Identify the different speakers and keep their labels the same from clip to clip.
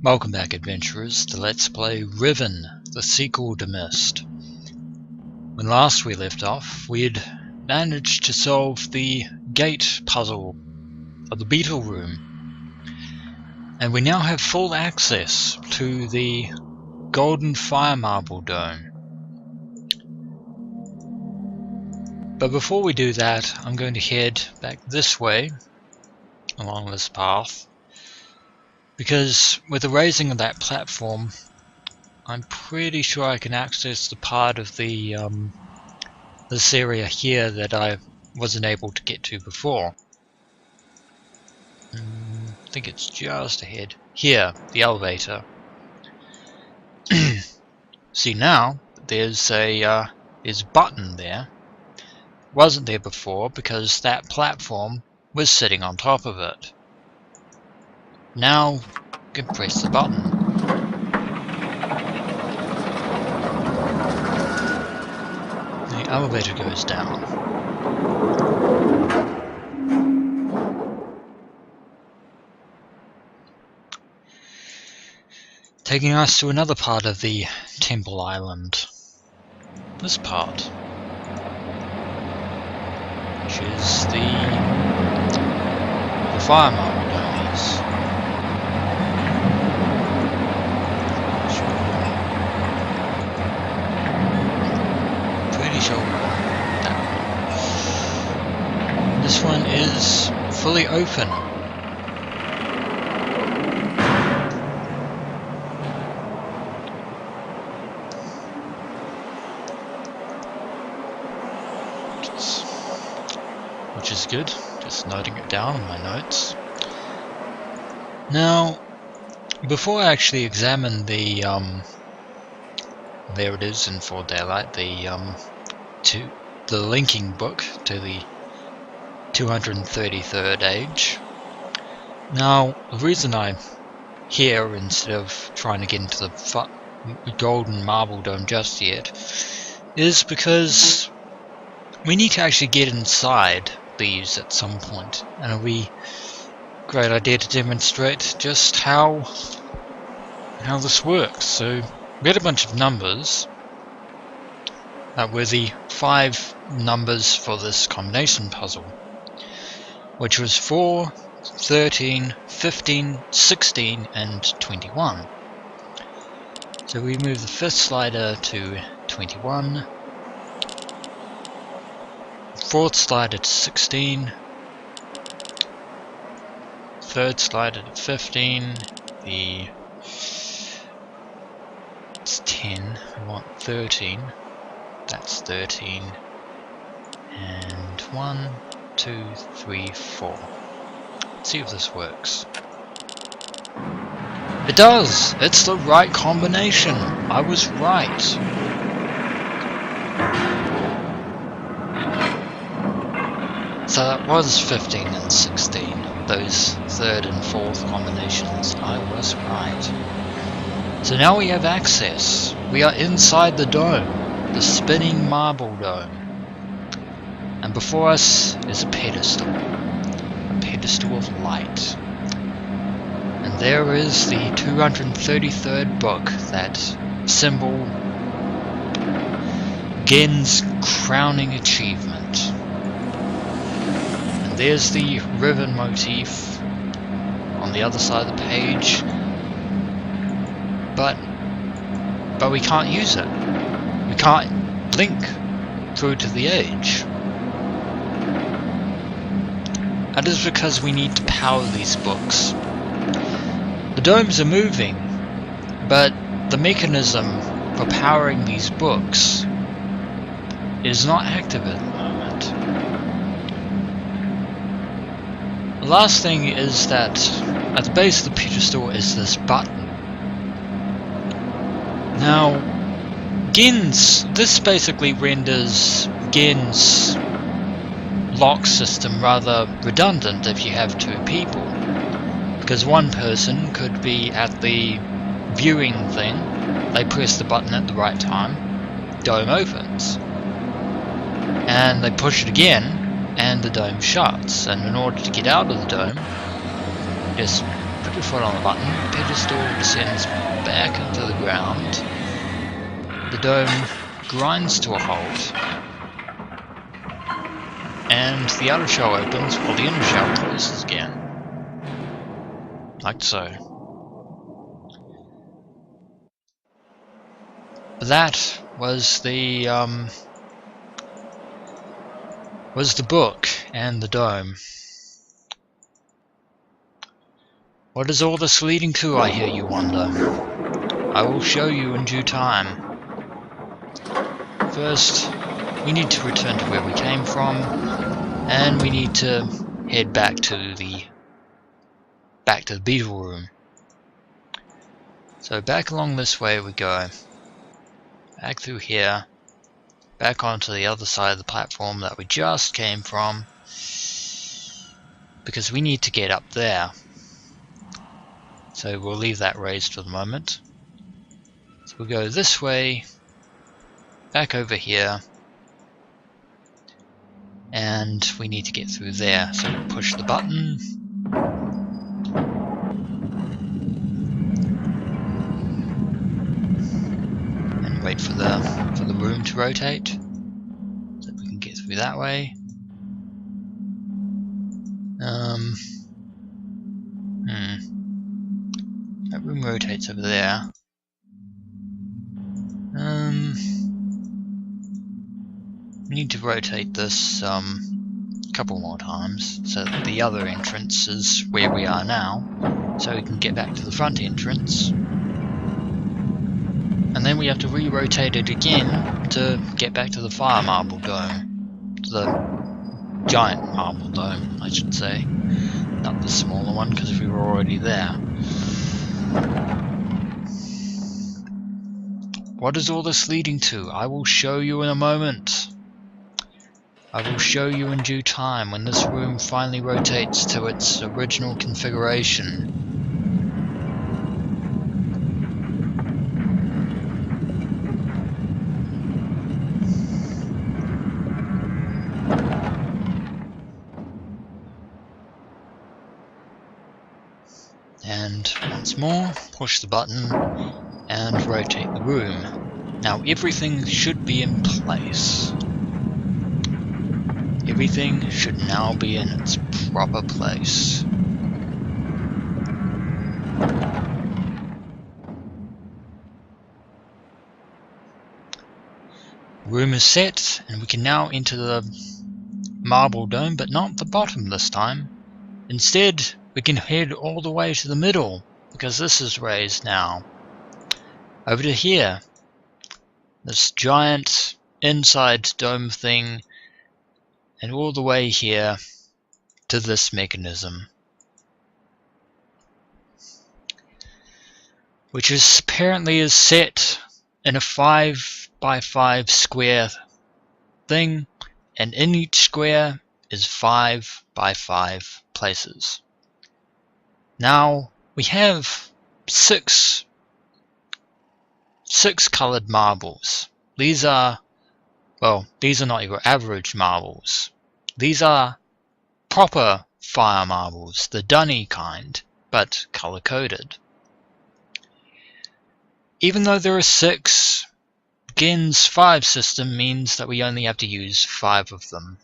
Speaker 1: Welcome back, adventurers, to Let's Play Riven, the sequel to Myst. When last we left off, we had managed to solve the gate puzzle of the beetle room, and we now have full access to the golden fire marble dome. But before we do that, I'm going to head back this way, along this path, because with the raising of that platform, I'm pretty sure I can access the part of the this area here that I wasn't able to get to before. I think it's just ahead. Here, the elevator. See now, there's a button there. Wasn't there before because that platform was sitting on top of it. Now, you can press the button. The elevator goes down. Taking us to another part of the Temple Island. This part. Which is the fire marble dome is. Pretty sure that one. This one is fully open. Which is good, just noting it down in my notes. Now, before I actually examine the there it is in full daylight, the linking book to the 233rd age. Now, the reason I'm here instead of trying to get into the golden marble dome just yet is because we need to actually get inside these at some point, and it'll be a great idea to demonstrate just how this works. So we had a bunch of numbers that were the 5 numbers for this combination puzzle, which was 4, 13, 15, 16 and 21. So we move the 5th slider to 21, 4th slider to 16, 3rd slider to 15, it's 10, we want 13, that's 13, and 1, 2, 3, 4. Let's see if this works. It does! It's the right combination! I was right! So that was 15 and 16, those 3rd and 4th combinations. I was right. So now we have access. We are inside the dome, the spinning marble dome. And before us is a pedestal of light. And there is the 233rd book, that symbol, Gen's crowning achievement. And there's the Riven motif on the other side of the page, but we can't use it. We can't link through to the age. That is because we need to power these books. The domes are moving, but the mechanism for powering these books is not active at the moment. The last thing is that at the base of the pedestal is this button. Now, this basically renders Gen's lock system rather redundant if you have 2 people, because one person could be at the viewing thing, they press the button at the right time, dome opens, and they push it again and the dome shuts, and in order to get out of the dome, just put your foot on the button, the pedestal descends back into the ground, the dome grinds to a halt, and the outer shell opens while the inner shell closes again. Like so. That was the book and the dome. What is all this leading to, I hear you wonder? I will show you in due time. First, we need to return to where we came from, and we need to head back to the beetle room. So back along this way we go. Back through here, back onto the other side of the platform that we just came from, because we need to get up there. So we'll leave that raised for the moment. So we'll go this way, back over here, and we need to get through there. So we'll push the button, and wait for the room to rotate, so we can get through that way. That room rotates over there. We need to rotate this a couple more times so that the other entrance is where we are now, so we can get back to the front entrance. And then we have to re-rotate it again to get back to the fire marble dome. To the giant marble dome, I should say. Not the smaller one, because we were already there. What is all this leading to? I will show you in a moment. I will show you in due time when this room finally rotates to its original configuration. And once more, push the button and rotate the room. Now everything should be in place. Everything should now be in its proper place. Room is set, and we can now enter the marble dome, but not the bottom this time. Instead, we can head all the way to the middle, because this is raised now. Over to here. This giant inside dome thing, and all the way here to this mechanism, which is apparently is set in a 5x5 square thing, and in each square is 5x5 places. Now we have six coloured marbles. These are not your average marbles. These are proper fire marbles, the dunny kind, but colour coded. Even though there are 6, Gen's 5 system means that we only have to use 5 of them.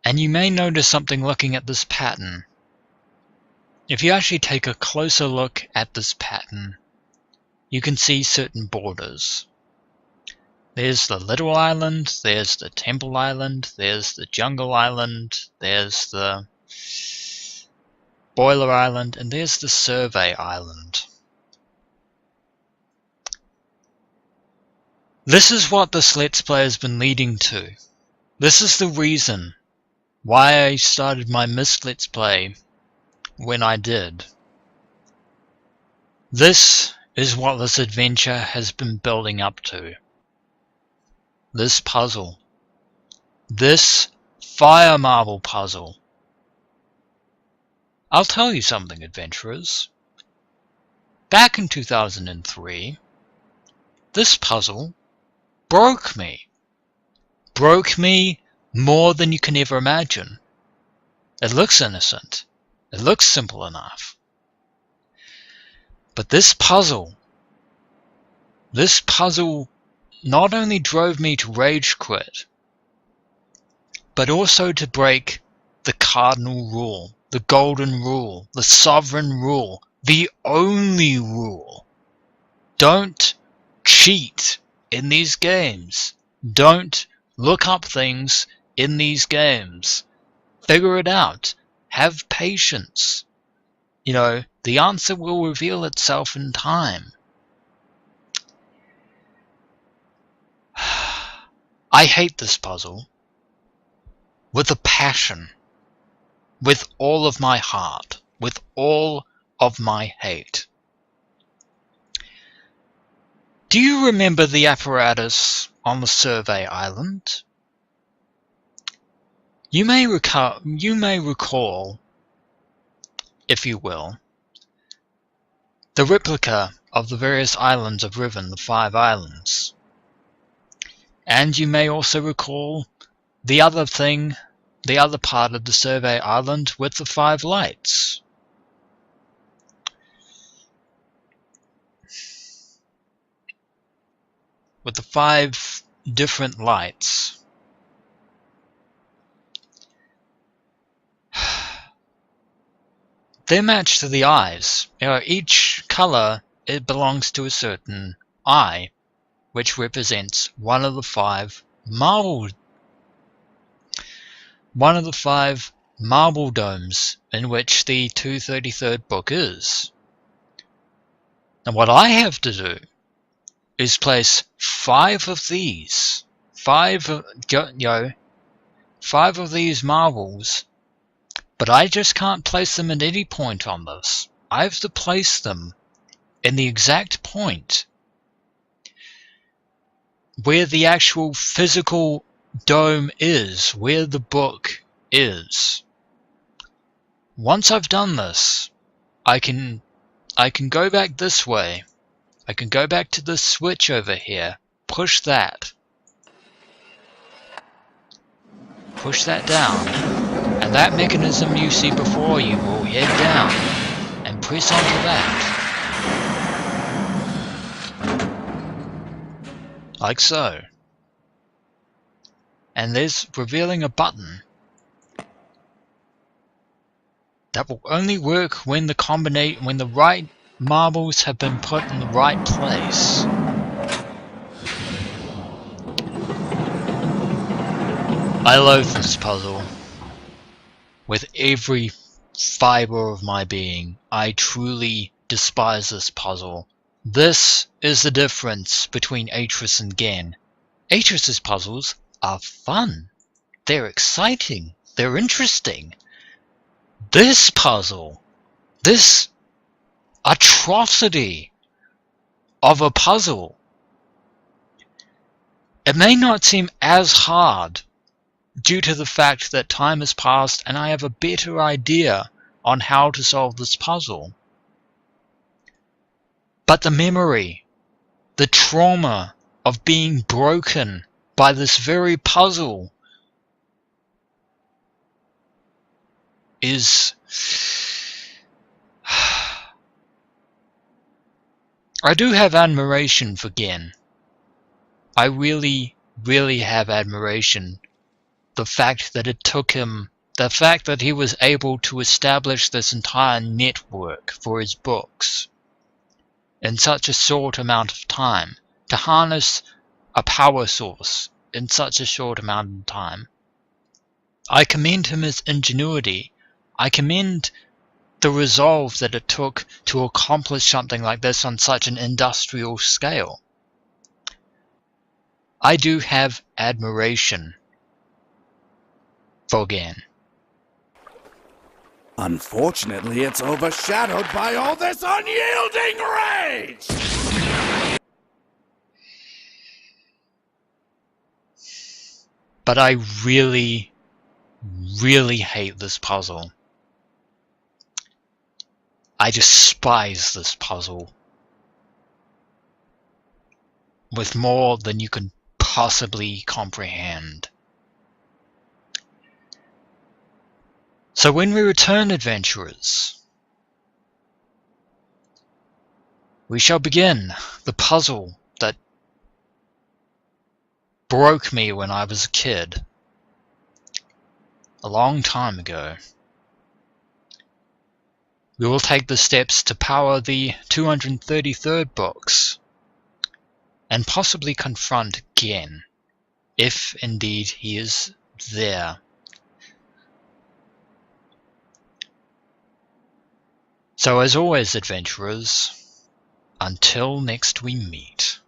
Speaker 1: And you may notice something looking at this pattern. If you actually take a closer look at this pattern, you can see certain borders. There's the little island, there's the temple island, there's the jungle island, there's the boiler island, and there's the survey island. This is what this Let's Play has been leading to. This is the reason why I started my Myst Let's Play when I did. This is what this adventure has been building up to. This puzzle. This fire marble puzzle. I'll tell you something, adventurers. Back in 2003, this puzzle broke me. Broke me more than you can ever imagine. It looks innocent. It looks simple enough. But this puzzle not only drove me to rage quit, but also to break the cardinal rule, the golden rule, the sovereign rule, the only rule. Don't cheat in these games. Don't look up things in these games. Figure it out. Have patience. The answer will reveal itself in time. I hate this puzzle with a passion, with all of my heart, with all of my hate. Do you remember the apparatus on the survey island? You may recall, if you will, the replica of the various islands of Riven, the 5 islands. And you may also recall the other part of the survey island with the 5 lights. With the 5 different lights. They're matched to the eyes. Each color, it belongs to a certain eye, which represents one of the 5 marble domes in which the 233rd book is. And what I have to do is place 5 of these, 5 of these marbles, but I just can't place them at any point on this. I have to place them in the exact point where the actual physical dome is, where the book is. Once I've done this, I can go back this way. I can go back to the switch over here, push that down, and that mechanism you see before you will head down and press onto that. Like so. And there's revealing a button that will only work when the right marbles have been put in the right place. I loathe this puzzle. With every fiber of my being, I truly despise this puzzle. This is the difference between Atris and Gen. Atris's puzzles are fun. They're exciting. They're interesting. This puzzle, this atrocity of a puzzle, it may not seem as hard due to the fact that time has passed and I have a better idea on how to solve this puzzle. But the memory, the trauma of being broken by this very puzzle is... I do have admiration for Gen. I really, really have admiration. The fact that it took him, the fact that he was able to establish this entire network for his books in such a short amount of time, to harness a power source in such a short amount of time. I commend him his ingenuity. I commend the resolve that it took to accomplish something like this on such an industrial scale. I do have admiration for Gen.
Speaker 2: Unfortunately, it's overshadowed by all this unyielding rage!
Speaker 1: But I really, really hate this puzzle. I despise this puzzle with more than you can possibly comprehend. So when we return, adventurers, we shall begin the puzzle that broke me when I was a kid, a long time ago. We will take the steps to power the 233rd box, and possibly confront Gen, if indeed he is there. So as always, adventurers, until next we meet.